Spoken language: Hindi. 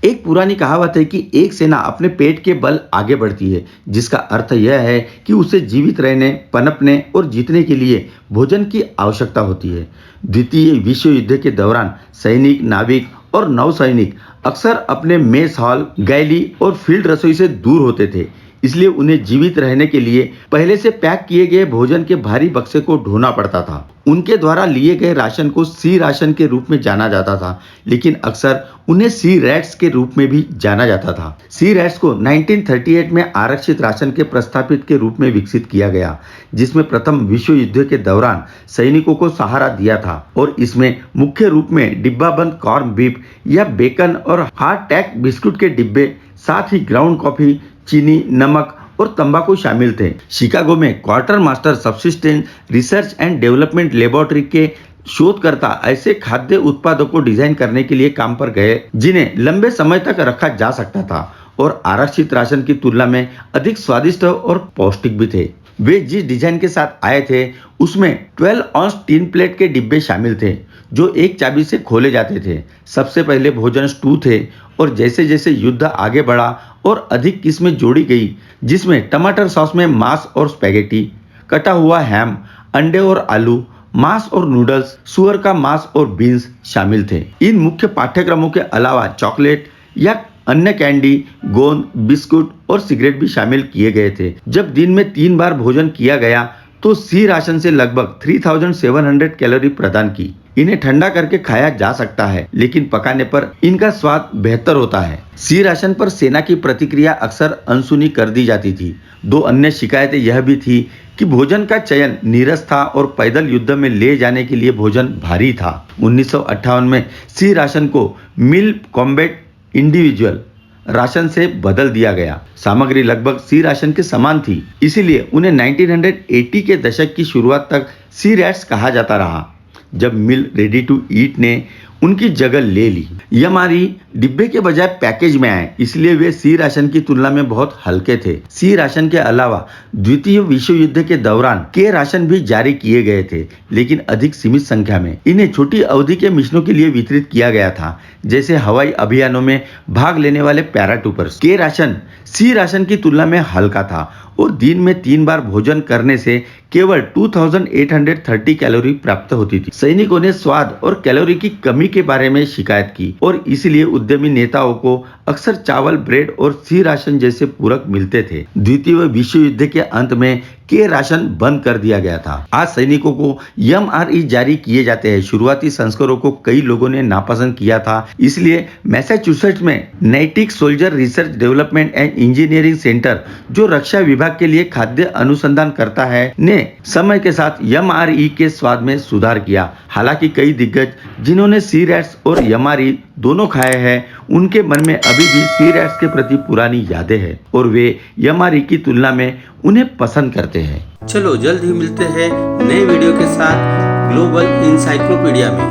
एक पुरानी कहावत है कि एक सेना अपने पेट के बल आगे बढ़ती है, जिसका अर्थ यह है कि उसे जीवित रहने, पनपने और जीतने के लिए भोजन की आवश्यकता होती है। द्वितीय विश्व युद्ध के दौरान सैनिक, नाविक और नौसैनिक अक्सर अपने मेस हॉल, गैली और फील्ड रसोई से दूर होते थे। इसलिए उन्हें जीवित रहने के लिए पहले से पैक किए गए भोजन के भारी बक्से को ढोना पड़ता था। उनके द्वारा लिए गए राशन को सी राशन के रूप में जाना जाता था, लेकिन अक्सर उन्हें सी रैट्स के रूप में भी जाना जाता था। सी रैट्स को 1938 में आरक्षित राशन के प्रस्तावित के रूप में विकसित किया गया, जिसमें प्रथम विश्व युद्ध के दौरान सैनिकों को सहारा दिया था और इसमें मुख्य रूप में डिब्बाबंद कॉर्न बीफ या बेकन और हार्ड टैक बिस्कुट के डिब्बे, साथ ही ग्राउंड कॉफी, चीनी, नमक और तंबाकू शामिल थे। शिकागो में quarter master subsistence research and development laboratory के शोधकर्ता ऐसे खाद्य उत्पादों को डिजाइन करने के लिए काम पर गए जिन्हें लंबे समय तक रखा जा सकता था और आरक्षित राशन की तुलना में अधिक स्वादिष्ट और पौष्टिक भी थे। वे जिस डिजाइन के साथ आए थे उसमें 12 ऑन्स टिन प्लेट के डिब्बे शामिल थे जो एक चाबी से खोले जाते थे। सबसे पहले भोजन स्टू थे और जैसे जैसे युद्ध आगे बढ़ा और अधिक किस्में जोड़ी गई, जिसमें टमाटर सॉस में मांस और स्पैगेटी, कटा हुआ हैम, अंडे और आलू, मांस और नूडल्स, सुअर का मांस और बीन्स शामिल थे। इन मुख्य पाठ्यक्रमों के अलावा चॉकलेट या अन्य कैंडी, गोंद, बिस्कुट और सिगरेट भी शामिल किए गए थे। जब दिन में 3 बार भोजन किया गया तो सी राशन से लगभग 3700 कैलोरी प्रदान की। इन्हें ठंडा करके खाया जा सकता है, लेकिन पकाने पर इनका स्वाद बेहतर होता है। सी राशन पर सेना की प्रतिक्रिया अक्सर अनसुनी कर दी जाती थी। 2 अन्य शिकायतें यह भी थी कि भोजन का चयन नीरस था और पैदल युद्ध में ले जाने के लिए भोजन भारी था। 1958 में सी राशन को मिल कॉम्बैट इंडिविजुअल राशन से बदल दिया गया। सामग्री लगभग सी राशन के समान थी, इसीलिए उन्हें 1980 के दशक की शुरुआत तक सी रैट्स कहा जाता रहा, जब मिल रेडी टू ईट ने उनकी जगह ले ली। एमआरई डिब्बे के बजाय पैकेज में आए, इसलिए वे सी राशन की तुलना में बहुत हल्के थे। सी राशन के अलावा द्वितीय विश्व युद्ध के दौरान के राशन भी जारी किए गए थे, लेकिन अधिक सीमित संख्या में। इन्हें छोटी अवधि के मिशनों के लिए वितरित किया गया था, जैसे हवाई अभियानों में भाग लेने वाले पैराट्रूपर्स। के राशन सी राशन की तुलना में हल्का था और दिन में 3 बार भोजन करने से केवल 2830 कैलोरी प्राप्त होती थी। सैनिकों ने स्वाद और कैलोरी की कमी के बारे में शिकायत की और इसलिए उद्यमी नेताओं को अक्सर चावल, ब्रेड और सी राशन जैसे पूरक मिलते थे। द्वितीय विश्व युद्ध के अंत में के राशन बंद कर दिया गया था। आज सैनिकों को एमआरई जारी किए जाते हैं। शुरुआती संस्करणों को कई लोगों ने नापसंद किया था, इसलिए मैसाचुसेट्स में नैतिक soldier research development and engineering centre, जो रक्षा विभाग के लिए खाद्य अनुसंधान करता है, ने समय के साथ एमआरई के स्वाद में सुधार किया। हालांकि कई दिग्गज जिन्होंने सी रैट्स और एमआरई दोनों खाए हैं, उनके मन में अभी भी सी रैट्स के प्रति पुरानी यादें हैं और वे एमआरई की तुलना में उन्हें पसंद करते हैं। चलो जल्द ही मिलते हैं नए वीडियो के साथ ग्लोबल इंसाइक्लोपीडिया में।